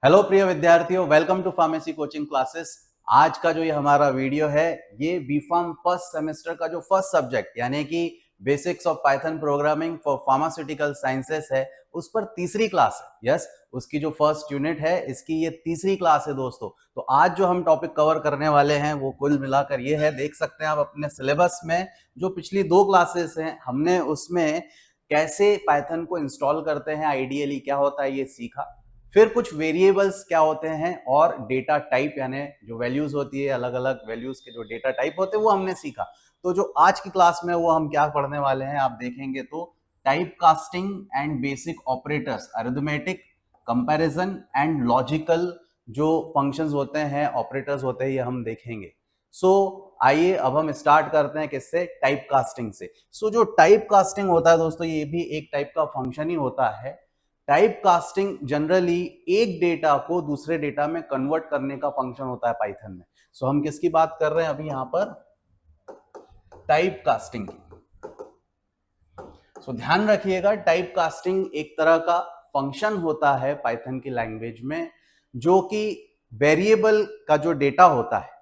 Hello प्रिय विद्यार्थियों, welcome to pharmacy coaching classes. आज का जो ये हमारा वीडियो है, ये बीफार्म फर्स्ट सेमेस्टर का जो फर्स्ट सब्जेक्ट यानी कि basics of Python programming for pharmaceutical sciences है, उस पर तीसरी क्लास है। यस, उसकी जो फर्स्ट यूनिट है, इसकी ये तीसरी क्लास है दोस्तों। तो आज जो हम टॉपिक कवर करने वाले हैं वो कुल मिलाकर ये है, देख सकते हैं आप अपने सिलेबस में, जो पिछली दो क्लासेस हैं हमने उसमें कैसे पाइथन को इंस्टॉल करते हैं, आइडियली क्या होता है ये सीखा। फिर कुछ वेरिएबल्स क्या होते हैं और डेटा टाइप यानी जो वैल्यूज होती है, अलग अलग वैल्यूज के जो डेटा टाइप होते हैं वो हमने सीखा। तो जो आज की क्लास में वो हम क्या पढ़ने वाले हैं आप देखेंगे तो type casting and basic operators, arithmetic, comparison and logical जो फंक्शंस होते हैं, ऑपरेटर्स होते हैं, ये हम देखेंगे। आइए अब हम स्टार्ट करते हैं किससे, टाइप कास्टिंग से। जो टाइप कास्टिंग होता है दोस्तों, ये भी एक टाइप का फंक्शन ही होता है। टाइप कास्टिंग जनरली एक डेटा को दूसरे डेटा में कन्वर्ट करने का फंक्शन होता है पाइथन में। हम किसकी बात कर रहे हैं अभी यहां पर, टाइप कास्टिंग की। ध्यान रखिएगा, टाइप कास्टिंग एक तरह का फंक्शन होता है पाइथन की लैंग्वेज में, जो कि वेरिएबल का जो डेटा होता है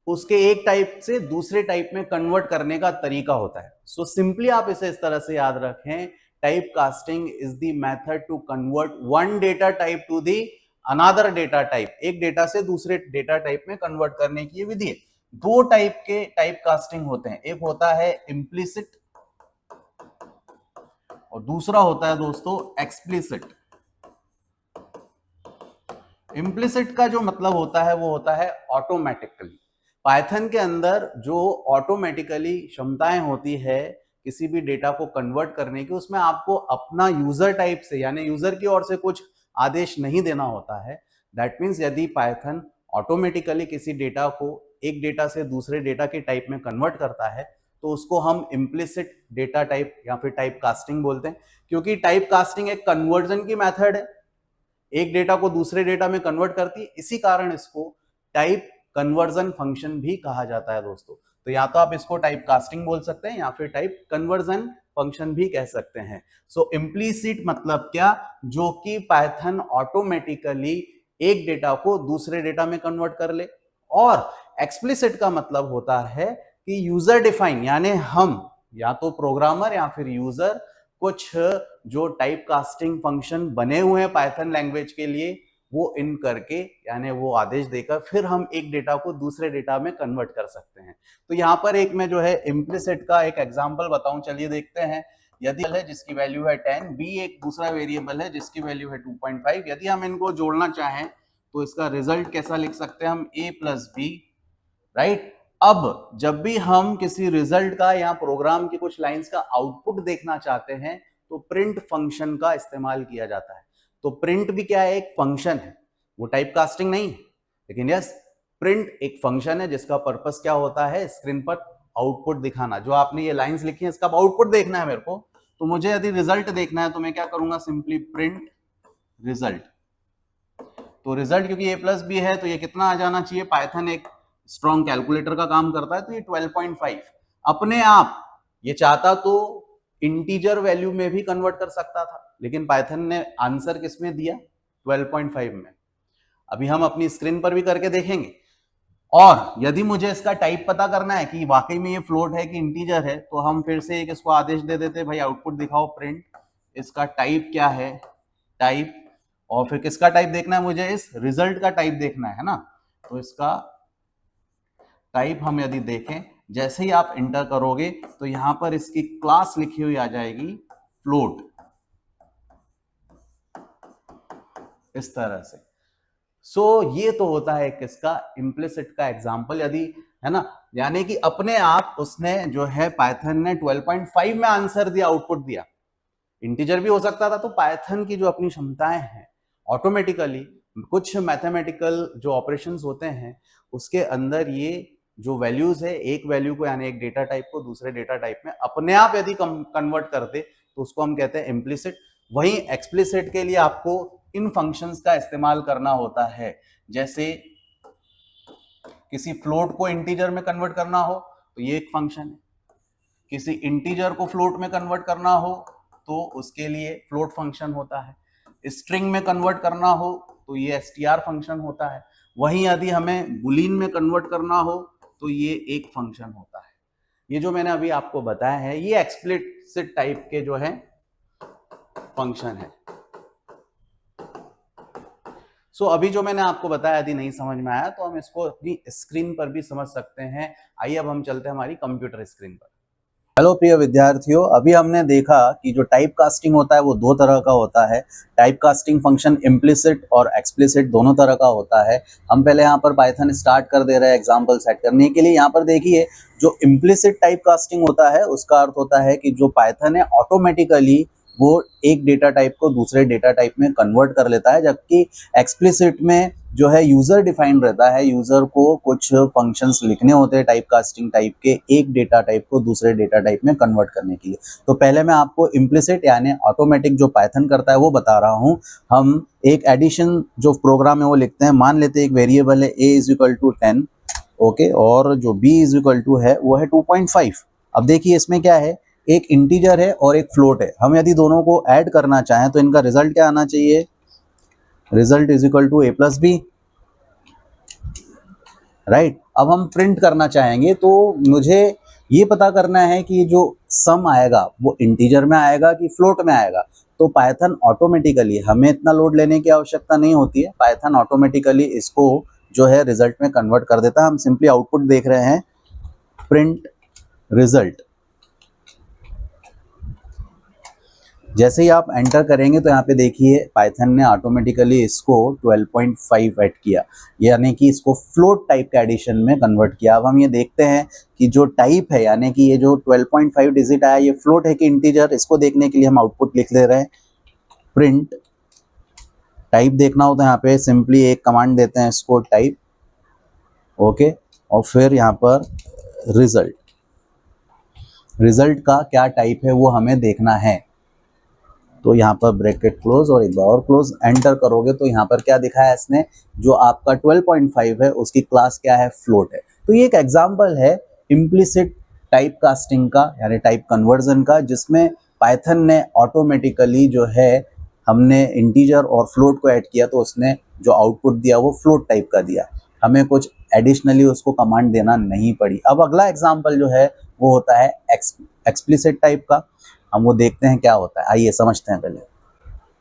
उसके एक टाइप से दूसरे टाइप में कन्वर्ट करने का तरीका होता है। सिंपली आप इसे इस तरह से याद रखें, type casting is the method to convert one data type to the another data type. एक डेटा से दूसरे डेटा टाइप में कन्वर्ट करने की विधि है। दो टाइप के टाइप कास्टिंग होते हैं, एक होता है इम्प्लिसिट और दूसरा होता है दोस्तों एक्सप्लिसिट। इम्प्लिसिट का जो मतलब होता है वो होता है ऑटोमेटिकली। पाइथन के अंदर जो ऑटोमेटिकली क्षमताएं होती है किसी भी डेटा को कन्वर्ट करने की, उसमें आपको अपना यूजर टाइप से यानी यूजर की ओर से कुछ आदेश नहीं देना होता है। दैट मीन्स यदि पाइथन ऑटोमेटिकली किसी डेटा को एक डेटा से दूसरे डेटा के टाइप में कन्वर्ट करता है तो उसको हम इम्प्लिसिट डेटा टाइप या फिर टाइप कास्टिंग बोलते हैं। क्योंकि टाइप कास्टिंग एक कन्वर्जन की मेथड है, एक डेटा को दूसरे डेटा में कन्वर्ट करती है, इसी कारण इसको टाइप कन्वर्जन फंक्शन भी कहा जाता है दोस्तों। तो या तो आप इसको टाइप कास्टिंग बोल सकते हैं या फिर टाइप कन्वर्जन फंक्शन भी कह सकते हैं। इम्प्लीसिट मतलब क्या, जो कि पाइथन ऑटोमेटिकली एक डेटा को दूसरे डेटा में कन्वर्ट कर ले। और एक्सप्लिसिट का मतलब होता है कि यूजर डिफाइन, यानी हम या तो प्रोग्रामर या फिर यूजर कुछ जो टाइप कास्टिंग फंक्शन बने हुए हैं पाइथन लैंग्वेज के लिए, वो इन करके यानी वो आदेश देकर फिर हम एक डेटा को दूसरे डेटा में कन्वर्ट कर सकते हैं। तो यहां पर एक मैं जो है इम्प्लिसिट का एक एग्जांपल बताऊं, चलिए देखते हैं। यदि है जिसकी वैल्यू है 10, बी एक दूसरा वेरिएबल है जिसकी वैल्यू है 2.5, यदि हम इनको जोड़ना चाहें तो इसका रिजल्ट कैसा लिख सकते हैं हम, a प्लस बी, राइट। अब जब भी हम किसी रिजल्ट का या प्रोग्राम की कुछ लाइंस का आउटपुट देखना चाहते हैं तो प्रिंट फंक्शन का इस्तेमाल किया जाता है। तो प्रिंट भी क्या है, एक फंक्शन है, वो टाइप कास्टिंग नहीं है, लेकिन यस, प्रिंट एक फंक्शन है जिसका पर्पस क्या होता है, स्क्रीन पर आउटपुट दिखाना। जो आपने ये लाइंस लिखी है इसका आउटपुट देखना है मेरे को, तो मुझे यदि रिजल्ट देखना है तो मैं क्या करूंगा, सिंपली प्रिंट रिजल्ट। तो रिजल्ट क्योंकि ए प्लस बी है तो ये कितना आ जाना चाहिए, पाइथन एक स्ट्रॉन्ग कैलकुलेटर का काम करता है, तो ये 12.5 अपने आप। ये चाहता तो इंटीजर वैल्यू में भी कन्वर्ट कर सकता था, लेकिन पाइथन ने आंसर किसमें दिया, 12.5 में। अभी हम अपनी स्क्रीन पर भी करके देखेंगे। और यदि मुझे इसका टाइप पता करना है कि वाकई में ये फ्लोट है कि इंटीजर है, तो हम फिर से एक इसको आदेश दे देते, भाई आउटपुट दिखाओ प्रिंट, इसका टाइप क्या है, टाइप। और फिर किसका टाइप देखना है मुझे, इस रिजल्ट का टाइप देखना है ना। तो इसका टाइप हम यदि देखें, जैसे ही आप इंटर करोगे तो यहां पर इसकी क्लास लिखी हुई आ जाएगी फ्लोट, इस तरह से। ये तो होता है किसका, इम्प्लिसिट का एग्जांपल, यदि है ना, यानी कि अपने आप उसने जो है पाइथन ने 12.5 में आंसर दिया, आउटपुट दिया। इंटीजर भी हो सकता था। तो पाइथन की जो अपनी क्षमताएं हैं, ऑटोमेटिकली कुछ मैथमेटिकल जो ऑपरेशंस होते हैं उसके अंदर ये जो वैल्यूज है, एक वैल्यू को यानी एक डेटा टाइप को दूसरे डेटा टाइप में अपने आप यदि कन्वर्ट कर दे तो उसको हम कहते हैं इम्प्लिसिट। वहीं एक्सप्लिसिट के लिए आपको इन फंक्शंस का इस्तेमाल करना होता है। जैसे किसी फ्लोट को इंटीजर में कन्वर्ट करना हो तो ये एक फंक्शन है, किसी इंटीजर को फ्लोट में कन्वर्ट करना हो तो उसके लिए फ्लोट फंक्शन होता है, स्ट्रिंग में कन्वर्ट करना हो तो ये str फंक्शन होता है। वहीं यदि हमें बुलियन में कन्वर्ट करना हो तो ये एक फंक्शन होता है। ये जो मैंने अभी आपको बताया है ये एक्सप्लिसिट टाइप के जो है फंक्शन है। सो अभी जो मैंने आपको बताया यदि नहीं समझ में आया तो हम इसको अपनी स्क्रीन पर भी समझ सकते हैं। आइए अब हम चलते हैं हमारी कंप्यूटर स्क्रीन पर। हेलो प्रिय विद्यार्थियों, अभी हमने देखा कि जो टाइप कास्टिंग होता है वो दो तरह का होता है। टाइप कास्टिंग फंक्शन इम्प्लिसिट और एक्सप्लिसिट दोनों तरह का होता है। हम पहले यहाँ पर पाइथन स्टार्ट कर दे रहे हैं एग्जाम्पल सेट करने के लिए। यहाँ पर देखिए जो इम्प्लिसिट टाइप कास्टिंग होता है उसका अर्थ होता है कि जो पाइथन है ऑटोमेटिकली वो एक डेटा टाइप को दूसरे डेटा टाइप में कन्वर्ट कर लेता है, जबकि एक्सप्लिसिट में जो है यूजर डिफाइंड रहता है। यूजर को कुछ फंक्शंस लिखने होते हैं टाइप कास्टिंग टाइप के, एक डेटा टाइप को दूसरे डेटा टाइप में कन्वर्ट करने के लिए। तो पहले मैं आपको इम्प्लिसिट यानी ऑटोमेटिक जो पाइथन करता है वो बता रहा हूँ। हम एक एडिशन जो प्रोग्राम है वो लिखते हैं। मान लेते हैं एक वेरिएबल है a = 10, ओके, और जो b = है वो है 2.5। अब देखिए इसमें क्या है, एक इंटीजर है और एक फ्लोट है। हम यदि दोनों को ऐड करना चाहें तो इनका रिजल्ट क्या आना चाहिए, रिजल्ट = a + b, राइट। अब हम प्रिंट करना चाहेंगे तो मुझे ये पता करना है कि जो सम आएगा वो इंटीजर में आएगा कि फ्लोट में आएगा। तो पाइथन ऑटोमेटिकली, हमें इतना लोड लेने की आवश्यकता नहीं होती है, पाइथन ऑटोमेटिकली इसको जो है रिजल्ट में कन्वर्ट कर देता है। हम सिंपली आउटपुट देख रहे हैं, प्रिंट रिजल्ट। जैसे ही आप एंटर करेंगे तो यहाँ पे देखिए पाइथन ने ऑटोमेटिकली इसको 12.5 ऐड किया, यानी कि इसको फ्लोट टाइप के एडिशन में कन्वर्ट किया। अब हम ये देखते हैं कि जो टाइप है, यानी कि ये जो 12.5 डिजिट आया ये फ्लोट है कि इंटीजर, इसको देखने के लिए हम आउटपुट लिख ले रहे हैं। प्रिंट टाइप देखना हो तो यहाँ पे सिंपली एक कमांड देते हैं इसको टाइप, ओके, और फिर यहाँ पर रिजल्ट, रिजल्ट का क्या टाइप है वो हमें देखना है। तो यहाँ पर ब्रैकेट क्लोज और एक बार और क्लोज, एंटर करोगे तो यहाँ पर क्या दिखाया इसने, जो आपका 12.5 है उसकी क्लास क्या है, फ्लोट है। तो ये एक एग्जांपल है इम्प्लिसिट टाइप कास्टिंग का, यानी टाइप कन्वर्जन का, जिसमें पाइथन ने ऑटोमेटिकली जो है, हमने इंटीजर और फ्लोट को ऐड किया तो उसने जो आउटपुट दिया वो फ्लोट टाइप का दिया, हमें कुछ एडिशनली उसको कमांड देना नहीं पड़ी। अब अगला एग्जाम्पल जो है वो होता है एक्सप्लिसिट टाइप का। हम वो देखते हैं क्या होता है, आइए समझते हैं पहले।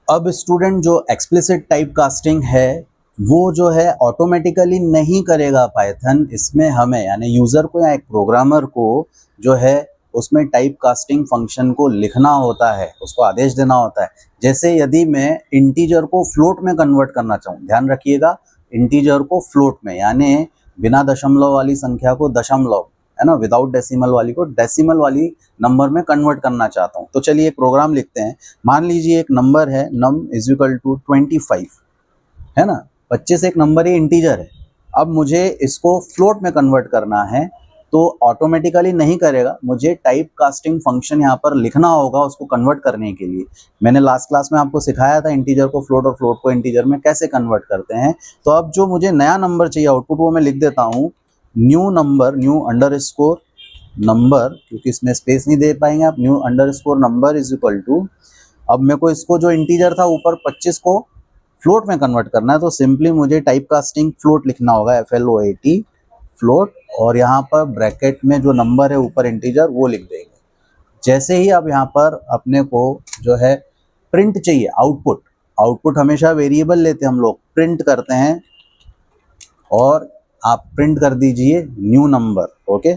अब स्टूडेंट जो एक्सप्लिसिट टाइप कास्टिंग है वो जो है ऑटोमेटिकली नहीं करेगा पाइथन, इसमें हमें यानी यूज़र को या एक प्रोग्रामर को जो है उसमें टाइप कास्टिंग फंक्शन को लिखना होता है, उसको आदेश देना होता है। जैसे यदि मैं इंटीजर को फ्लोट में कन्वर्ट करना चाहूँ, ध्यान रखिएगा, इंटीजर को फ्लोट में यानी बिना दशमलव वाली संख्या को दशमलव, है ना, विदाउट डेसिमल वाली को डेसिमल वाली नंबर में कन्वर्ट करना चाहता हूँ, तो चलिए एक प्रोग्राम लिखते हैं। मान लीजिए एक नंबर है num = 25, है ना, 25 एक नंबर है, इंटीजर है। अब मुझे इसको फ्लोट में कन्वर्ट करना है तो ऑटोमेटिकली नहीं करेगा, मुझे टाइप कास्टिंग फंक्शन यहाँ पर लिखना होगा उसको कन्वर्ट करने के लिए। मैंने लास्ट क्लास में आपको सिखाया था इंटीजर को फ्लोट और फ्लोट को इंटीजर में कैसे कन्वर्ट करते हैं। तो अब जो मुझे नया नंबर चाहिए आउटपुट, वो मैं लिख देता हूँ new number, new underscore number, क्योंकि इसमें स्पेस नहीं दे पाएंगे आप, न्यू अंडरस्कोर नंबर = अब मेरे को इसको जो इंटीजर था ऊपर 25 को फ्लोट में कन्वर्ट करना है, तो सिंपली मुझे टाइप कास्टिंग फ्लोट लिखना होगा, FLOAT फ्लोट, और यहाँ पर ब्रैकेट में जो नंबर है ऊपर इंटीजर वो लिख देंगे। जैसे ही अब यहाँ पर अपने को जो है प्रिंट चाहिए आउटपुट, आउटपुट हमेशा वेरिएबल लेते हैं हम लोग, प्रिंट करते हैं और आप प्रिंट कर दीजिए न्यू नंबर, ओके।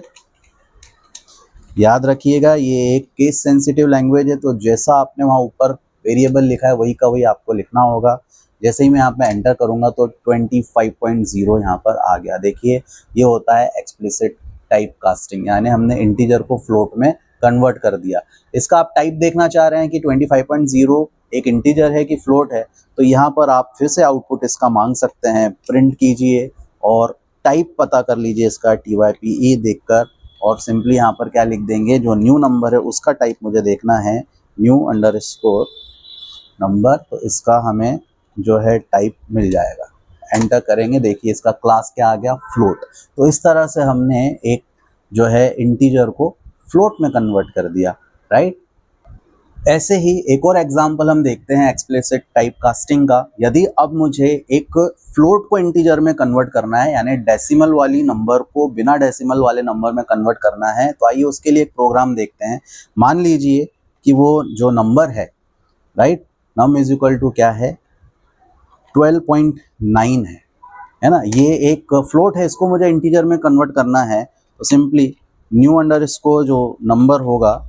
याद रखिएगा ये एक केस सेंसिटिव लैंग्वेज है, तो जैसा आपने वहाँ ऊपर वेरिएबल लिखा है वही का वही आपको लिखना होगा। जैसे ही मैं यहाँ पे एंटर करूँगा तो 25.0 यहाँ पर आ गया। देखिए ये होता है एक्सप्लिसिट टाइप कास्टिंग, यानी हमने इंटीजर को फ्लोट में कन्वर्ट कर दिया। इसका आप टाइप देखना चाह रहे हैं कि 25.0 एक इंटीजर है कि फ्लोट है, तो यहाँ पर आप फिर से आउटपुट इसका मांग सकते हैं, प्रिंट कीजिए और टाइप पता कर लीजिए इसका TYPE देखकर, और सिंपली यहाँ पर क्या लिख देंगे, जो न्यू नंबर है उसका टाइप मुझे देखना है न्यू अंडरस्कोर नंबर, तो इसका हमें जो है टाइप मिल जाएगा। एंटर करेंगे, देखिए इसका क्लास क्या आ गया, फ्लोट। तो इस तरह से हमने एक जो है इंटीजर को फ्लोट में कन्वर्ट कर दिया, राइट। ऐसे ही एक और एग्जांपल हम देखते हैं एक्सप्लिसिट टाइप कास्टिंग का। यदि अब मुझे एक फ्लोट को इंटीजर में कन्वर्ट करना है, यानी डेसिमल वाली नंबर को बिना डेसिमल वाले नंबर में कन्वर्ट करना है, तो आइए उसके लिए एक प्रोग्राम देखते हैं। मान लीजिए कि वो जो नंबर है, right, num is equal to क्या है, 12.9 है ना। ये एक फ्लोट है, इसको मुझे इंटीजर में कन्वर्ट करना है, तो सिंपली न्यू अंडर इसको जो नंबर होगा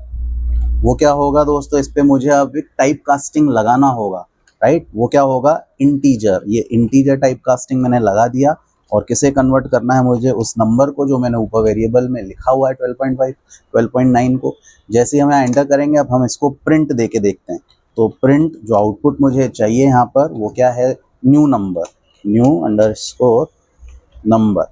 वो क्या होगा दोस्तों, इस पे मुझे अब एक टाइप कास्टिंग लगाना होगा, राइट। वो क्या होगा, इंटीजर। ये इंटीजर टाइप कास्टिंग मैंने लगा दिया, और किसे कन्वर्ट करना है मुझे, उस नंबर को जो मैंने ऊपर वेरिएबल में लिखा हुआ है 12.5 12.9 को। जैसे ही हम यहाँ एंटर करेंगे, अब हम इसको प्रिंट दे के देखते हैं। तो प्रिंट जो आउटपुट मुझे चाहिए यहाँ पर वो क्या है, new number, new underscore number.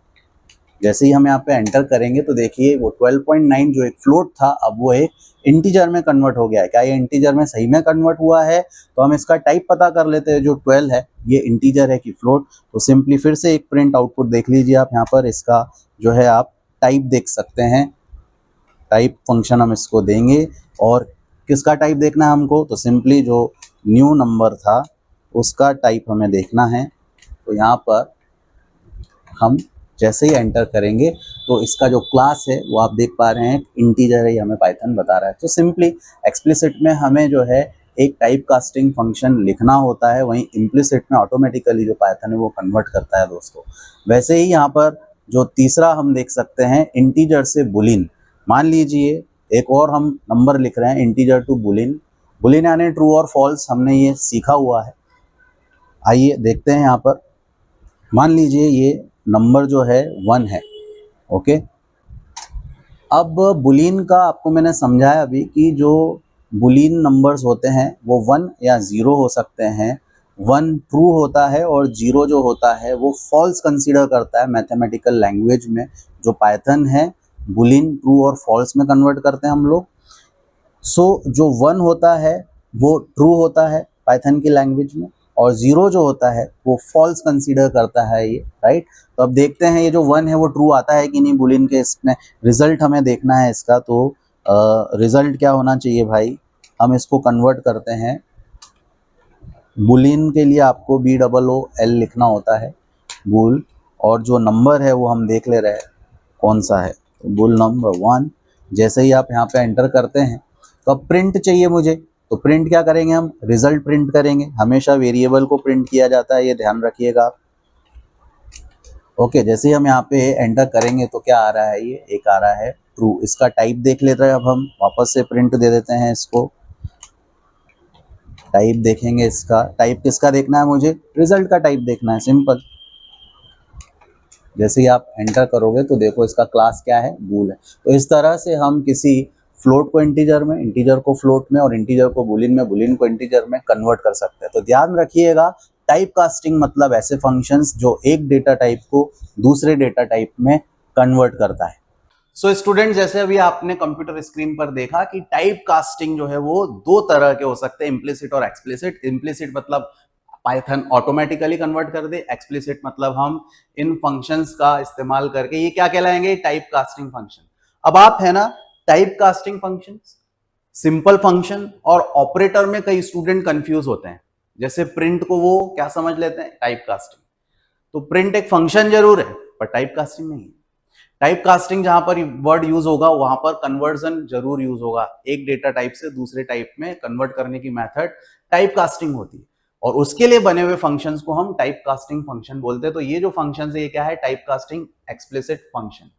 जैसे ही हम यहाँ पे एंटर करेंगे तो देखिए वो 12.9 जो एक फ्लोट था, अब वो एक इंटीजर में कन्वर्ट हो गया है। क्या ये इंटीजर में सही में कन्वर्ट हुआ है, तो हम इसका टाइप पता कर लेते हैं। जो 12 है ये इंटीजर है कि फ्लोट, तो सिंपली फिर से एक प्रिंट आउटपुट देख लीजिए आप यहाँ पर। इसका जो है आप टाइप देख सकते हैं, टाइप फंक्शन हम इसको देंगे। और किसका टाइप देखना है हमको, तो सिंपली जो न्यू नंबर था उसका टाइप हमें देखना है। तो यहाँ पर हम जैसे ही एंटर करेंगे तो इसका जो क्लास है वो आप देख पा रहे हैं इंटीजर है, ये हमें पाइथन बता रहा है। तो सिंपली एक्सप्लिसिट में हमें जो है एक टाइप कास्टिंग फंक्शन लिखना होता है, वहीं इम्प्लिसिट में ऑटोमेटिकली जो पाइथन है वो कन्वर्ट करता है दोस्तों। वैसे ही यहाँ पर जो तीसरा हम देख सकते हैं, इंटीजर से बुलिन। मान लीजिए एक और हम नंबर लिख रहे हैं, इंटीजर टू बुलिन। बुलिन यानी ट्रू और फॉल्स, हमने ये सीखा हुआ है। आइए देखते हैं यहाँ पर। मान लीजिए ये नंबर जो है 1 है, ओके। अब बुलियन का आपको मैंने समझाया अभी कि जो बुलियन नंबर्स होते हैं वो 1 या 0 हो सकते हैं। 1 ट्रू होता है और 0 जो होता है वो फॉल्स कंसीडर करता है मैथमेटिकल लैंग्वेज में। जो पाइथन है बुलियन ट्रू और फॉल्स में कन्वर्ट करते हैं हम लोग। सो जो 1 होता है वो ट्रू होता है पाइथन की लैंग्वेज में, और 0 जो होता है वो फॉल्स कंसीडर करता है ये, राइट। तो अब देखते हैं ये जो 1 है वो ट्रू आता है कि नहीं बुलियन के। इसमें रिजल्ट हमें देखना है इसका। तो रिजल्ट क्या होना चाहिए भाई, हम इसको कन्वर्ट करते हैं। बुलियन के लिए आपको BOOL लिखना होता है, बुल। और जो नंबर है वो हम देख ले रहे हैं कौन सा है, तो बुल नंबर 1। जैसे ही आप यहाँ पे एंटर करते हैं तो अब प्रिंट चाहिए मुझे, तो प्रिंट क्या करेंगे, हम रिजल्ट प्रिंट करेंगे। हमेशा वेरिएबल को प्रिंट किया जाता है, ये ध्यान रखिएगा आप। ओके, जैसे ही हम यहाँ पे एंटर करेंगे तो क्या आ रहा है, ये एक आ रहा है ट्रू। इसका टाइप देख लेते हैं। अब हम वापस से प्रिंट दे देते हैं इसको, टाइप देखेंगे। इसका टाइप किसका देखना है मुझे, रिजल्ट का टाइप देखना है, सिंपल। जैसे ही आप एंटर करोगे तो देखो इसका क्लास क्या है, बूल है। तो इस तरह से हम किसी फ्लोट को इंटीजर में, इंटीजर को फ्लोट में, और इंटीजर को बुलियन में, बुलियन को इंटीजर में कन्वर्ट कर सकते हैं। तो ध्यान रखिएगा, टाइप कास्टिंग मतलब ऐसे फंक्शंस जो एक डेटा टाइप को दूसरे डेटा टाइप में कन्वर्ट करता है। सो स्टूडेंट, जैसे अभी आपने कंप्यूटर स्क्रीन पर देखा कि टाइप कास्टिंग जो है वो दो तरह के हो सकते हैं, इम्प्लिसिट और एक्सप्लिसिट। इम्प्लिसिट मतलब पाइथन ऑटोमेटिकली कन्वर्ट कर दे, एक्सप्लिसिट मतलब हम इन फंक्शंस का इस्तेमाल करके, ये क्या कहलाएंगे, टाइप कास्टिंग फंक्शन। अब आप है ना, type casting function, simple function और ऑपरेटर में कई स्टूडेंट कंफ्यूज होते हैं। जैसे प्रिंट को वो क्या समझ लेते हैं, टाइप कास्टिंग। तो प्रिंट एक फंक्शन जरूर है पर टाइप कास्टिंग नहीं है। टाइप कास्टिंग जहां पर वर्ड यूज होगा वहां पर कन्वर्जन जरूर यूज होगा। एक डेटा टाइप से दूसरे टाइप में कन्वर्ट करने की मेथड टाइप कास्टिंग होती है, और उसके लिए बने हुए फंक्शंस को हम टाइप कास्टिंग फंक्शन बोलते हैं। तो ये जो फंक्शन है ये क्या है, type casting explicit function,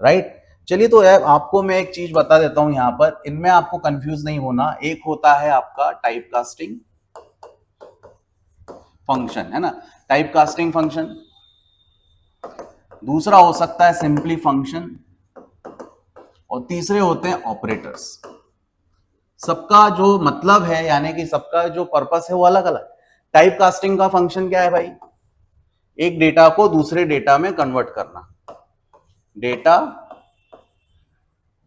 right. चलिए, तो आपको मैं एक चीज बता देता हूं यहाँ पर, इनमें आपको कंफ्यूज नहीं होना। एक होता है आपका टाइप कास्टिंग फंक्शन, है ना, टाइप कास्टिंग फंक्शन। दूसरा हो सकता है सिंपली फंक्शन, और तीसरे होते हैं ऑपरेटर्स। सबका जो मतलब है, यानी कि सबका जो पर्पस है वो अलग अलग। टाइप कास्टिंग का फंक्शन क्या है भाई, एक डेटा को दूसरे डेटा में कन्वर्ट करना, डेटा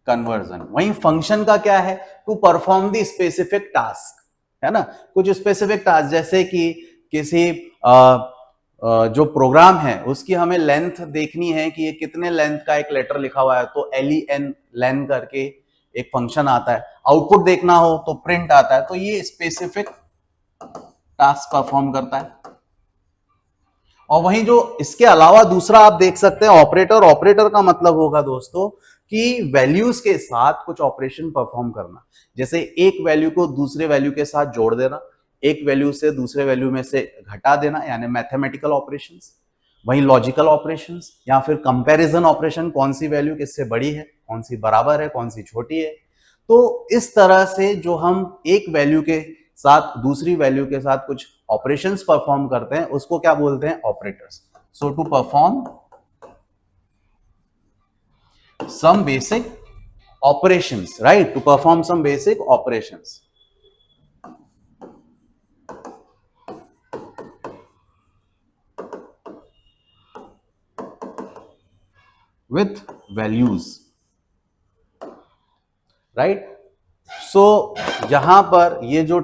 कन्वर्जन। वहीं फंक्शन का क्या है, to perform the specific task, है ना। कुछ स्पेसिफिक टास्क, जैसे कि किसी जो प्रोग्राम है उसकी हमें लेंथ देखनी है कि ये कितने लेंथ का एक लेटर लिखा हुआ है, तो len करके एक फंक्शन आता है। आउटपुट देखना हो तो प्रिंट आता है। तो ये स्पेसिफिक टास्क परफॉर्म करता है। और वहीं जो इसके अलावा दूसरा आप देख सकते हैं ऑपरेटर। ऑपरेटर का मतलब होगा दोस्तों कि वैल्यूज के साथ कुछ ऑपरेशन परफॉर्म करना, जैसे एक वैल्यू को दूसरे वैल्यू के साथ जोड़ देना, एक वैल्यू से दूसरे वैल्यू में से घटा देना, यानी मैथमेटिकल ऑपरेशंस। वहीं लॉजिकल ऑपरेशंस या फिर कंपैरिजन ऑपरेशन, कौन सी वैल्यू किससे बड़ी है, कौन सी बराबर है, कौन सी छोटी है। तो इस तरह से जो हम एक वैल्यू के साथ दूसरी वैल्यू के साथ कुछ ऑपरेशंस परफॉर्म करते हैं उसको क्या बोलते हैं, operators. So to perform some basic operations, right, to perform some basic operations with values, right. So यहां पर ये जो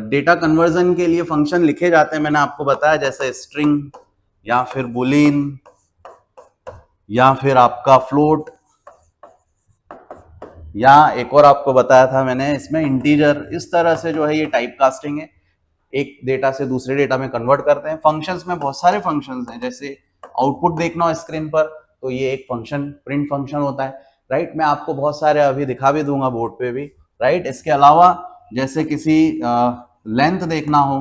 डेटा कन्वर्जन के लिए फंक्शन लिखे जाते हैं मैंने आपको बताया, जैसे स्ट्रिंग या फिर बुलियन या फिर आपका फ्लोट, या एक और आपको बताया था मैंने इसमें इंटीजर। इस तरह से जो है ये टाइप कास्टिंग है, एक डेटा से दूसरे डेटा में कन्वर्ट करते हैं। फंक्शंस में बहुत सारे फंक्शंस हैं, जैसे आउटपुट देखना हो स्क्रीन पर तो ये एक फंक्शन प्रिंट फंक्शन होता है, राइट। मैं आपको बहुत सारे अभी दिखा भी दूंगा बोर्ड पे भी, राइट। इसके अलावा जैसे किसी लेंथ देखना हो,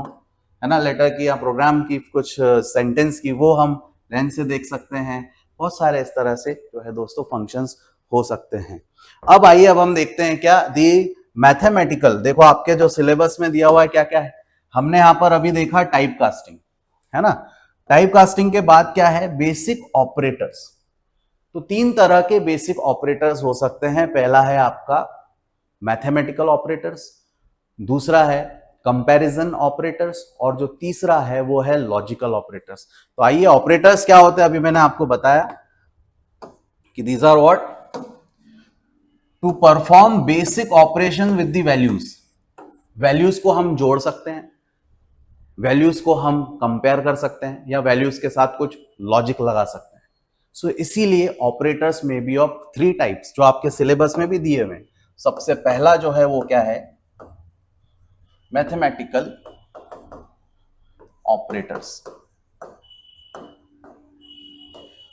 है ना, लेटर की या प्रोग्राम की कुछ सेंटेंस की, वो हम लेंथ से देख सकते हैं। बहुत सारे इस तरह से जो है दोस्तों फंक्शंस हो सकते हैं। अब आइए अब हम देखते हैं क्या दी मैथमेटिकल। देखो आपके जो सिलेबस में दिया हुआ है क्या क्या है। हमने यहां पर अभी देखा टाइप कास्टिंग, है ना। टाइप कास्टिंग के बाद क्या है, बेसिक ऑपरेटर्स। तो तीन तरह के बेसिक ऑपरेटर्स हो सकते हैं। पहला है आपका मैथमेटिकल ऑपरेटर्स, दूसरा है कंपैरिजन ऑपरेटर्स, और जो तीसरा है वो है लॉजिकल ऑपरेटर्स। तो आइए ऑपरेटर्स क्या होते हैं अभी मैंने आपको बताया कि these are what, to perform basic operation with the values. Values को हम जोड़ सकते हैं, वैल्यूज को हम कंपेयर कर सकते हैं, या वैल्यूज के साथ कुछ लॉजिक लगा सकते हैं। सो इसीलिए ऑपरेटर्स में बी ऑफ थ्री टाइप्स, जो आपके सिलेबस में भी दिए हुए। सबसे पहला जो है वो क्या है, मैथमेटिकल ऑपरेटर्स।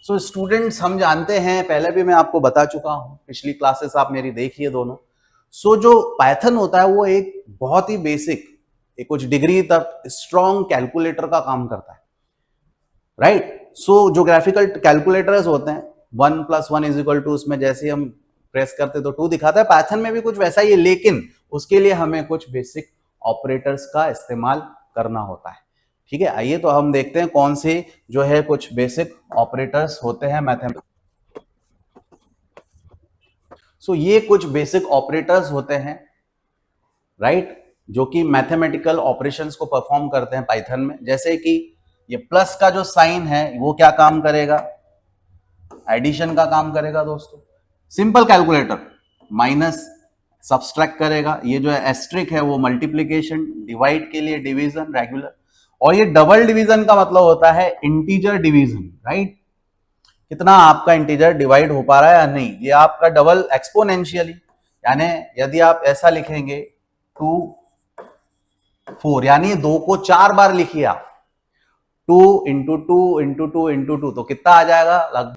सो स्टूडेंट्स हम जानते हैं, पहले भी मैं आपको बता चुका हूं, पिछली क्लासेस आप मेरी देखिए दोनों। सो जो पाइथन होता है वो एक बहुत ही बेसिक, एक कुछ डिग्री तक स्ट्रॉन्ग कैलकुलेटर का काम करता है, राइट। सो जो ग्राफिकल कैलकुलेटर्स होते हैं 1 + 1 = 2, उसमें जैसे हम प्रेस करते तो 2 दिखाता है। पाइथन में भी कुछ वैसा ही है, लेकिन उसके लिए हमें कुछ बेसिक ऑपरेटर्स का इस्तेमाल करना होता है। ठीक है, आइए तो हम देखते हैं कौन से जो है कुछ बेसिक ऑपरेटर्स होते हैं मैथमेटिक्स। सो ये कुछ बेसिक ऑपरेटर्स होते हैं, राइट, जो कि मैथमेटिकल ऑपरेशंस को परफॉर्म करते हैं पाइथन में। जैसे कि ये प्लस का जो साइन है वो क्या काम करेगा, एडिशन का काम करेगा दोस्तों। सिंपल कैलकुलेटर माइनस सब्सट्रैक्ट करेगा। ये जो है एस्ट्रिक है वो मल्टीप्लिकेशन, डिवाइड के लिए डिवीजन, रेगुलर। और ये डबल डिवीजन का मतलब होता है इंटीजर डिवीजन, राइट। कितना आपका इंटीजर डिवाइड हो पा रहा है या नहीं, ये आपका डबल एक्सपोनेंशियली, यानी यदि आप ऐसा लिखेंगे 2 4, यानी 2 को 4 बार लिखिए आप, 2 × 2 × 2 × 2, तो कितना आ जाएगा लगभग।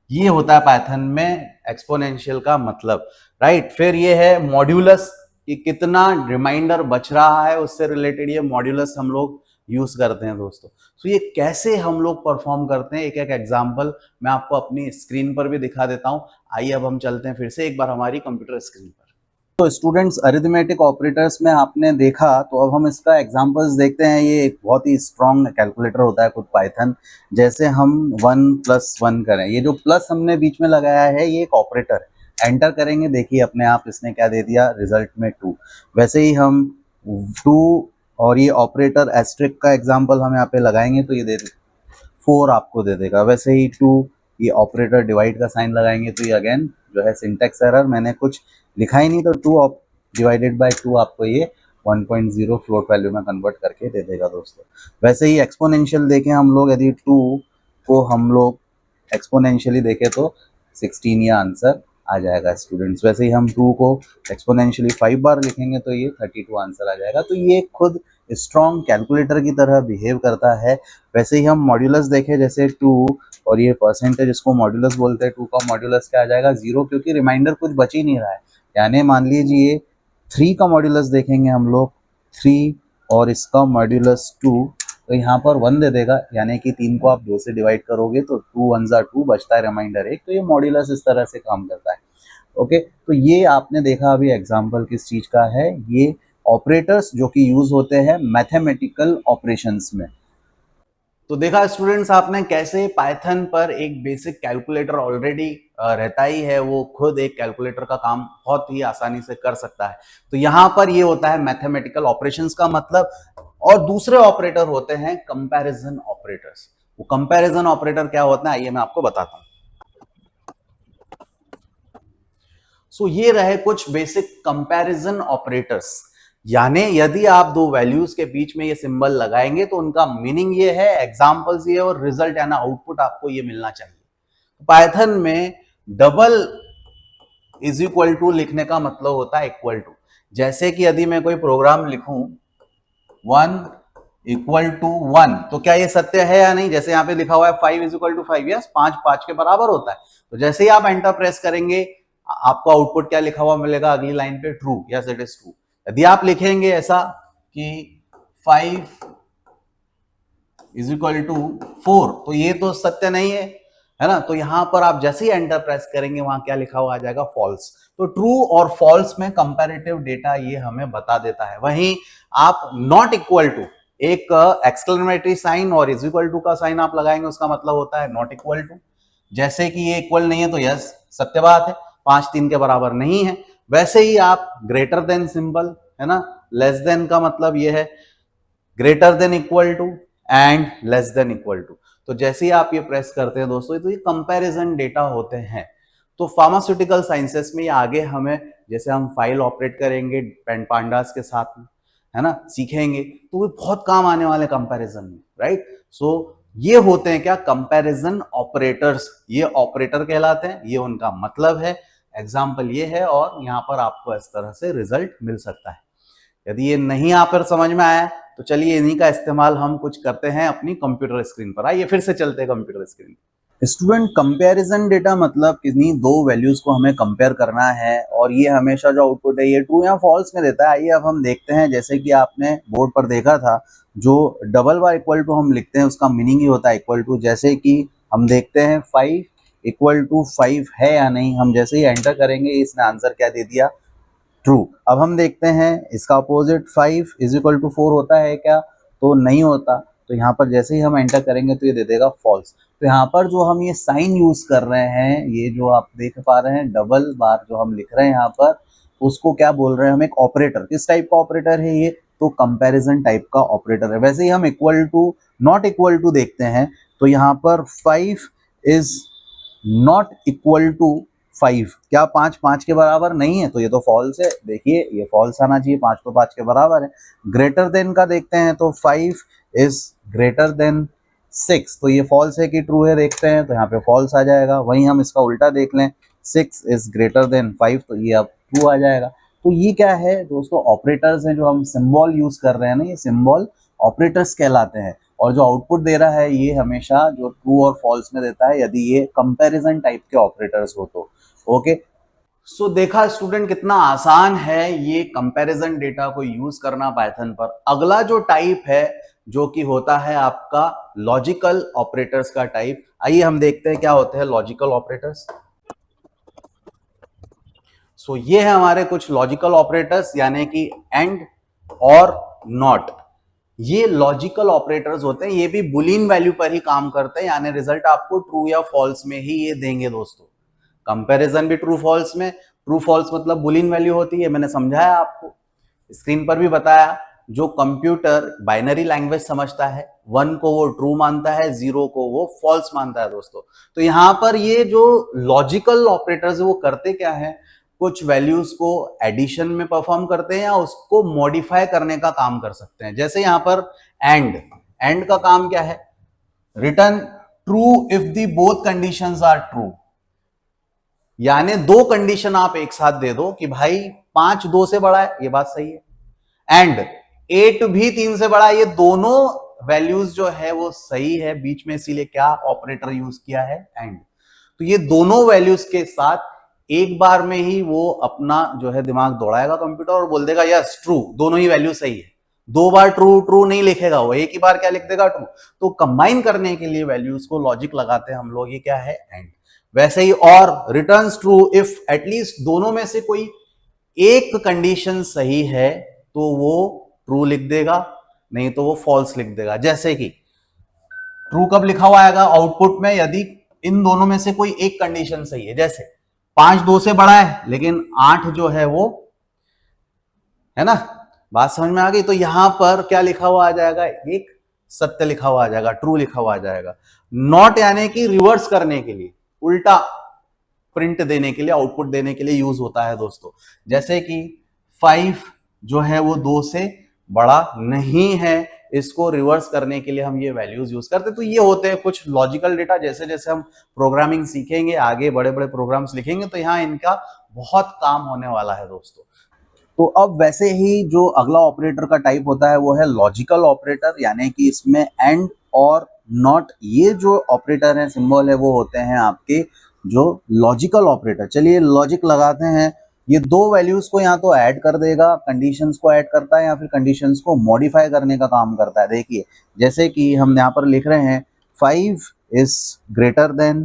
ये होता है पाइथन में एक्सपोनेंशियल का मतलब, राइट। फिर ये है मॉड्यूलस, कि कितना रिमाइंडर बच रहा है उससे रिलेटेड ये मॉड्यूलस हम लोग यूज करते हैं दोस्तों। तो ये कैसे हम लोग परफॉर्म करते हैं, एक एक एग्जांपल मैं आपको अपनी स्क्रीन पर भी दिखा देता हूं। आइए अब हम चलते हैं फिर से एक बार हमारी कंप्यूटर स्क्रीन पर। तो स्टूडेंट्स अरिथमेटिक ऑपरेटर्स में आपने देखा, तो अब हम इसका एग्जांपल्स देखते हैं। ये एक बहुत ही स्ट्रॉन्ग कैलकुलेटर होता है खुद पाइथन। जैसे हम 1 + 1 करें, ये जो प्लस हमने बीच में लगाया है ये एक ऑपरेटर है। एंटर करेंगे, देखिए अपने आप इसने क्या दे दिया रिजल्ट में 2। वैसे ही हम 2 और ये ऑपरेटर एस्ट्रिक का एग्जाम्पल हम यहाँ पे लगाएंगे तो ये दे 4 आपको दे देगा। वैसे ही 2, ये ऑपरेटर डिवाइड का साइन लगाएंगे तो ये अगेन जो है सिंटेक्स एरर, मैंने कुछ लिखा ही नहीं, तो 2 डिवाइडेड बाय 2 आपको ये 1.0 फ्लोट वैल्यू में कन्वर्ट करके दे देगा दोस्तों। वैसे ही एक्सपोनेंशियल देखें हम लोग, यदि 2 को हम लोग एक्सपोनेंशियली देखें तो 16 ये आंसर आ जाएगा स्टूडेंट्स। वैसे ही हम 2 को एक्सपोनेंशियली 5 बार लिखेंगे तो ये 32 आंसर आ जाएगा। तो ये खुद स्ट्रॉन्ग कैलकुलेटर की तरह बिहेव करता है। वैसे ही हम मॉड्यूलस देखें, जैसे 2 और ये परसेंटेज, इसको मॉड्यूलस बोलते हैं। 2 का मॉड्यूलस क्या आ जाएगा? 0, क्योंकि रिमाइंडर कुछ बच ही नहीं रहा है। यानी मान लीजिए 3 का मॉड्यूलस देखेंगे हम लोग, 3 और इसका मॉड्यूलस 2, तो यहाँ पर 1 दे देगा, यानी कि 3 को आप 2 से डिवाइड करोगे तो 2 1 जा 2, बचता है रिमाइंडर 1। तो ये मॉड्यूलस इस तरह से काम करता है। ओके, तो ये आपने देखा अभी एग्जाम्पल किस चीज का है, ये ऑपरेटर्स जो कि यूज होते हैं मैथमेटिकल ऑपरेशंस में। तो देखा स्टूडेंट्स आपने कैसे पाइथन पर एक बेसिक कैलकुलेटर ऑलरेडी रहता ही है, वो खुद एक कैलकुलेटर का काम बहुत ही आसानी से कर सकता है। तो यहाँ पर ये होता है मैथमेटिकल ऑपरेशंस का मतलब। और दूसरे ऑपरेटर होते हैं कंपैरिजन ऑपरेटर्स। वो कंपैरिजन ऑपरेटर क्या होता है, आइए मैं आपको बताता हूं। सो ये रहे कुछ बेसिक कंपैरिजन ऑपरेटर्स। यानी यदि आप दो वैल्यूज के बीच में ये सिंबल लगाएंगे तो उनका मीनिंग ये है, एग्जांपल्स ये, और रिजल्ट यानी आउटपुट आपको ये मिलना चाहिए। पाइथन में डबल इज इक्वल टू लिखने का मतलब होता है इक्वल टू। जैसे कि यदि मैं कोई प्रोग्राम लिखूं 1 इक्वल टू 1, तो क्या ये सत्य है या नहीं? जैसे यहाँ पे लिखा हुआ है 5 इज इक्वल टू 5, यस, 5 5 के बराबर होता है। तो जैसे ही आप एंटर प्रेस करेंगे आपको आउटपुट क्या लिखा हुआ मिलेगा अगली लाइन पे? True, yes it is true. यदि आप लिखेंगे ऐसा कि 5 इज इक्वल टू 4, तो ये तो सत्य नहीं है ना? तो यहां पर आप जैसे ही एंटर प्रेस करेंगे वहां क्या लिखा हुआ आ जाएगा? फॉल्स। तो ट्रू और फॉल्स में कंपैरेटिव डेटा ये हमें बता देता है। वहीं आप नॉट इक्वल टू, एक एक्सक्लेमेटरी साइन और इज इक्वल टू का साइन आप लगाएंगे, उसका मतलब होता है नॉट इक्वल टू। जैसे कि ये इक्वल नहीं है तो यस सत्य बात है, 5 3 के बराबर नहीं है। वैसे ही आप ग्रेटर देन सिंबल, है ना, लेस देन का मतलब ये है greater than equal to and less than equal to. तो जैसे ही आप ये प्रेस करते हैं दोस्तों, तो ये कंपैरिजन डेटा होते हैं। तो फार्मास्यूटिकल साइंसेस में ये आगे हमें, जैसे हम फाइल ऑपरेट करेंगे पेन पांडास के साथ में, है ना, सीखेंगे, तो वो बहुत काम आने वाले कंपैरिजन में, राइट। सो ये होते हैं क्या? Comparison operators. ये ऑपरेटर कहलाते हैं, ये उनका मतलब है। एग्जाम्पल ये है, और यहाँ पर आपको इस तरह से रिजल्ट मिल सकता है। यदि ये नहीं यहाँ पर समझ में आया तो चलिए इन्हीं का इस्तेमाल हम कुछ करते हैं अपनी कंप्यूटर स्क्रीन पर। आइए फिर से चलते हैं computer screen. Student, comparison data मतलब किन्हीं दो वैल्यूज को हमें कंपेयर करना है, और ये हमेशा जो आउटपुट है ये ट्रू या फॉल्स में देता है। आइए अब हम देखते हैं, जैसे कि आपने बोर्ड पर देखा था, जो डबल बार इक्वल टू हम लिखते हैं उसका मीनिंग ही होता है इक्वल टू। जैसे कि हम देखते हैं 5 इक्वल टू 5 है या नहीं। हम जैसे ही एंटर करेंगे इसने आंसर क्या दे दिया? ट्रू। अब हम देखते हैं इसका अपोजिट 5 इज इक्वल टू 4 होता है क्या? तो नहीं होता। तो यहाँ पर जैसे ही हम एंटर करेंगे तो ये दे देगा फॉल्स। तो यहाँ पर जो हम ये साइन यूज कर रहे हैं, ये जो आप देख पा रहे हैं डबल बार जो हम लिख रहे हैं यहाँ पर, उसको क्या बोल रहे हैं हम? एक ऑपरेटर। किस टाइप का ऑपरेटर है ये? तो कंपैरिजन टाइप का ऑपरेटर है। वैसे ही हम equal to not equal to देखते हैं, तो यहाँ पर 5 इज नॉट इक्वल टू 5, क्या 5 5 के बराबर नहीं है? तो ये तो फॉल्स है। देखिए ये फॉल्स आना चाहिए, 5 तो 5 के बराबर है। ग्रेटर देन का देखते हैं तो 5 इज ग्रेटर देन 6, तो ये फॉल्स है कि ट्रू है? देखते हैं तो यहाँ पे फॉल्स आ जाएगा। वहीं हम इसका उल्टा देख लें, 6 इज ग्रेटर देन 5, तो ये अब ट्रू आ जाएगा। तो ये क्या है दोस्तों? ऑपरेटर्स हैं। जो हम सिंबल यूज कर रहे हैं ना, ये सिंबल ऑपरेटर्स कहलाते हैं। और जो आउटपुट दे रहा है ये हमेशा जो ट्रू और फॉल्स में देता है, यदि ये कंपैरिजन टाइप के ऑपरेटर्स हो तो। ओके, सो देखा स्टूडेंट कितना आसान है ये कंपैरिजन डेटा को यूज करना पाइथन पर। अगला जो टाइप है जो कि होता है आपका लॉजिकल ऑपरेटर्स का टाइप। आइए हम देखते हैं क्या होते हैं लॉजिकल ऑपरेटर्स। सो ये है हमारे कुछ लॉजिकल ऑपरेटर्स, यानी कि एंड और नॉट। ये लॉजिकल ऑपरेटर्स होते हैं, ये भी बुलियन वैल्यू पर ही काम करते हैं, यानी रिजल्ट आपको ट्रू या फॉल्स में ही ये देंगे दोस्तों। कंपैरिजन भी ट्रू फॉल्स में। ट्रू फॉल्स मतलब बुलियन वैल्यू होती है, मैंने समझाया आपको, स्क्रीन पर भी बताया। जो कंप्यूटर बाइनरी लैंग्वेज समझता है, 1 को वो ट्रू मानता है, 0 को वो फॉल्स मानता है दोस्तों। तो यहां पर ये जो लॉजिकल ऑपरेटर्स वो करते क्या है? कुछ वैल्यूज को एडिशन में परफॉर्म करते हैं या उसको मॉडिफाई करने का काम कर सकते हैं। जैसे यहां पर एंड का काम क्या है? Return true if the both conditions are true. यानी दो कंडीशन आप एक साथ दे दो कि भाई 5 2 से बड़ा है, ये बात सही है, एंड 8 भी 3 से बड़ा है, ये दोनों वैल्यूज जो है वो सही है, बीच में इसीलिए क्या ऑपरेटर यूज किया है, एंड। तो ये दोनों वैल्यूज के साथ एक बार में ही वो अपना जो है दिमाग दौड़ाएगा कंप्यूटर और बोल देगा यस ट्रू, दोनों ही वैल्यू सही है। दो बार ट्रू ट्रू नहीं लिखेगा वो, एक ही बार क्या लिख देगा, ट्रू। तो कंबाइन करने के लिए वैल्यूज को लॉजिक लगाते हैं हम लोग, ये क्या है, एंड। वैसे ही और रिटर्न्स ट्रू इफ एटलीस्ट दोनों में से कोई एक कंडीशन सही है तो वो ट्रू लिख देगा, नहीं तो वो फॉल्स लिख देगा। जैसे कि ट्रू कब लिखा हुआ आएगा आउटपुट में, यदि इन दोनों में से कोई एक कंडीशन सही है। जैसे 5 2 से बड़ा है लेकिन 8 जो है वो, है ना, बात समझ में आ गई। तो यहां पर क्या लिखा हुआ आ जाएगा, एक सत्य लिखा हुआ आ जाएगा, ट्रू लिखा हुआ आ जाएगा। नॉट यानी कि रिवर्स करने के लिए, उल्टा प्रिंट देने के लिए, आउटपुट देने के लिए यूज होता है दोस्तों। जैसे कि 5 जो है वो 2 से बड़ा नहीं है, इसको रिवर्स करने के लिए हम ये वैल्यूज यूज करते हैं। तो ये होते हैं कुछ लॉजिकल डेटा। जैसे जैसे हम प्रोग्रामिंग सीखेंगे, आगे बड़े बड़े प्रोग्राम्स लिखेंगे, तो यहाँ इनका बहुत काम होने वाला है दोस्तों। तो अब वैसे ही जो अगला ऑपरेटर का टाइप होता है वो है लॉजिकल ऑपरेटर, यानी कि इसमें एंड और नॉट, ये जो ऑपरेटर है, सिंबल है, वो होते हैं आपके जो लॉजिकल ऑपरेटर। चलिए लॉजिक लगाते हैं। ये दो वैल्यूज को या तो ऐड कर देगा, कंडीशंस को ऐड करता है, या फिर कंडीशंस को मॉडिफाई करने का काम करता है। देखिए जैसे कि हम यहाँ पर लिख रहे हैं 5 इज ग्रेटर देन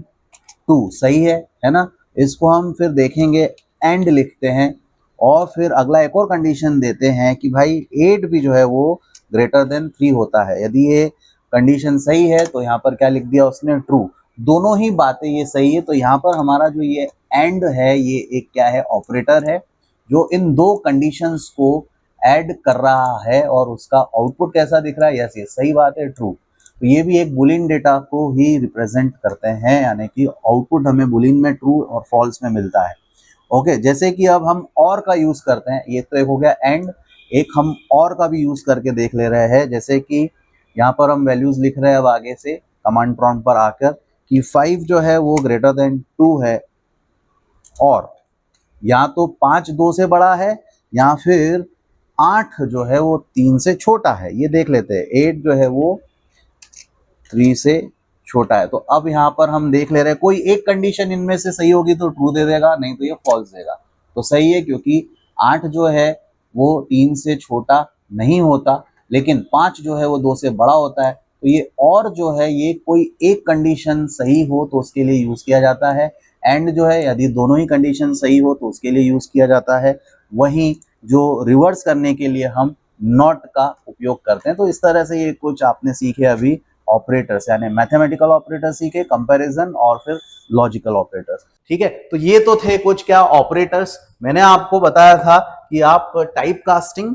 2, सही है ना। इसको हम फिर देखेंगे, एंड लिखते हैं, और फिर अगला एक और कंडीशन देते हैं कि भाई 8 भी जो है वो ग्रेटर देन 3 होता है। यदि ये कंडीशन सही है तो यहाँ पर क्या लिख दिया उसने, ट्रू। दोनों ही बातें ये सही है, तो यहाँ पर हमारा जो ये एंड है, ये एक क्या है, ऑपरेटर है, जो इन दो कंडीशंस को ऐड कर रहा है। और उसका आउटपुट कैसा दिख रहा है, यस ये सही बात है, ट्रू। तो ये भी एक बुलियन डेटा को ही रिप्रेजेंट करते हैं, यानी कि आउटपुट हमें बुलियन में ट्रू और फॉल्स में मिलता है। ओके, जैसे कि अब हम और का यूज करते हैं, ये तो एक हो गया एंड, एक हम और का भी यूज करके देख ले रहे हैं। जैसे कि यहाँ पर हम वैल्यूज लिख रहे हैं अब आगे से कमांड प्रॉम्प्ट पर आकर कि 5 जो है वो ग्रेटर देन 2 है, और या तो 5 2 से बड़ा है, या फिर 8 जो है वो 3 से छोटा है। ये देख लेते हैं, 8 जो है वो 3 से छोटा है। तो अब यहाँ पर हम देख ले रहे हैं, कोई एक कंडीशन इनमें से सही होगी तो ट्रू दे देगा, नहीं तो ये फॉल्स देगा। तो सही है, क्योंकि 8 जो है वो 3 से छोटा नहीं होता, लेकिन 5 जो है वो 2 से बड़ा होता है। तो ये और जो है, ये कोई एक कंडीशन सही हो तो उसके लिए यूज किया जाता है। एंड जो है, यदि दोनों ही कंडीशन सही हो तो उसके लिए यूज किया जाता है। वहीं जो रिवर्स करने के लिए हम नॉट का उपयोग करते हैं। तो इस तरह से ये कुछ आपने सीखे अभी ऑपरेटर्स, यानी मैथमेटिकल ऑपरेटर सीखे, कंपैरिजन और फिर लॉजिकल ऑपरेटर्स। ठीक है, तो ये तो थे कुछ क्या ऑपरेटर्स। मैंने आपको बताया था कि आप टाइप कास्टिंग,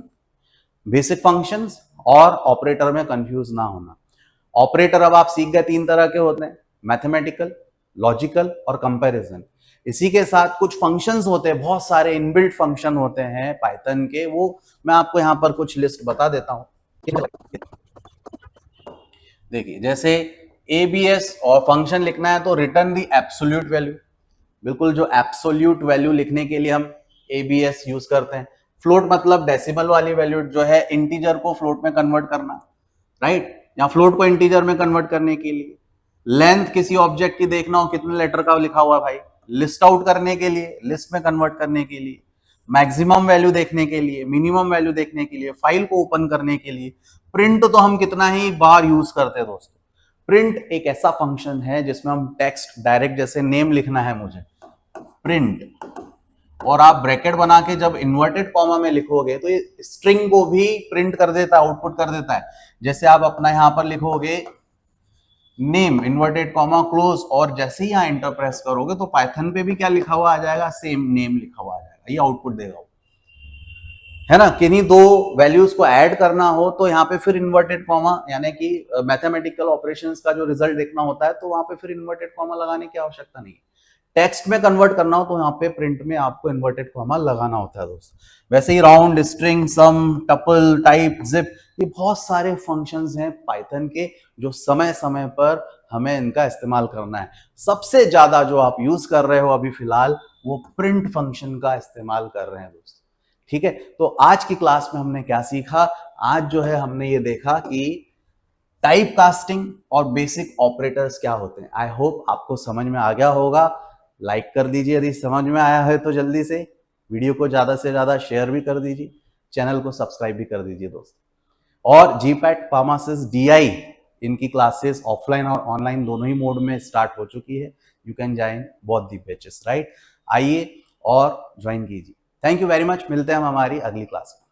बेसिक फंक्शंस और ऑपरेटर में कंफ्यूज ना होना। ऑपरेटर अब आप सीख गए, 3 तरह के होते हैं, मैथमेटिकल, लॉजिकल और कंपैरिजन। इसी के साथ कुछ फंक्शंस होते हैं, बहुत सारे इनबिल्ट फंक्शन होते हैं पाइथन के, वो मैं आपको यहां पर कुछ लिस्ट बता देता हूं। देखिए जैसे एबीएस और फंक्शन लिखना है तो रिटर्न दी एब्सोल्यूट वैल्यू, बिल्कुल जो एब्सोल्यूट वैल्यू लिखने के लिए हम एबीएस यूज करते हैं। फ्लोट मतलब डेसिमल वाली वैल्यू, जो है इंटीजर को फ्लोट में कन्वर्ट करना, राइट, या फ्लोट को इंटीजर में कन्वर्ट करने के लिए। लेंथ किसी ऑब्जेक्ट की देखना हो कितने लेटर का लिखा हुआ भाई, लिस्ट आउट करने के लिए, लिस्ट में कन्वर्ट करने के लिए, मैक्सिमम वैल्यू देखने के लिए, मिनिमम वैल्यू देखने के लिए, फाइल को ओपन करने के लिए। प्रिंट तो हम कितना ही बार यूज करते हैं दोस्तों। प्रिंट एक ऐसा फंक्शन है जिसमें हम टेक्स्ट डायरेक्ट, जैसे नेम लिखना है मुझे, प्रिंट, और आप ब्रैकेट बना के जब इन्वर्टेड कॉमा में लिखोगे तो ये स्ट्रिंग को भी प्रिंट कर देता है, आउटपुट कर देता है। जैसे आप अपना यहां पर लिखोगे नेम इन्वर्टेड कॉमा क्लोज, और जैसे ही यहां एंटर प्रेस करोगे तो पाइथन पे भी क्या लिखा हुआ आ जाएगा, सेम नेम लिखा हुआ आ जाएगा, ये आउटपुट देगा, है ना। किन्हीं दो वैल्यूज को ऐड करना हो तो यहाँ पे फिर इन्वर्टेड कॉमा, यानी कि मैथमेटिकल ऑपरेशंस का जो रिजल्ट देखना होता है तो वहां पे फिर इन्वर्टेड कॉमा लगाने की आवश्यकता नहीं है। टेक्स्ट में कन्वर्ट करना हो तो यहाँ पे प्रिंट में आपको इन्वर्टेड कॉमा लगाना होता है दोस्त। वैसे ही राउंड, स्ट्रिंग, सम, टपल, टाइप, जिप, ये बहुत सारे फंक्शंस हैं पाइथन के जो समय समय पर हमें इनका इस्तेमाल करना है। सबसे ज्यादा जो आप यूज कर रहे हो अभी फिलहाल वो प्रिंट फंक्शन का इस्तेमाल कर रहे हैं दोस्त। ठीक है, तो आज की क्लास में हमने क्या सीखा? आज जो है हमने ये देखा कि टाइप कास्टिंग और बेसिक ऑपरेटर्स क्या होते हैं। आई होप आपको समझ में आ गया होगा। लाइक कर दीजिए यदि समझ में आया है तो, जल्दी से वीडियो को ज्यादा से ज्यादा शेयर भी कर दीजिए, चैनल को सब्सक्राइब भी कर दीजिए दोस्त। और जीपैट फार्मासिस्ट डीआई इनकी क्लासेस ऑफलाइन और ऑनलाइन दोनों ही मोड में स्टार्ट हो चुकी है। You can join both the batches, right? आइए और ज्वाइन कीजिए। थैंक यू वेरी मच, मिलते हैं हम हमारी अगली क्लास में।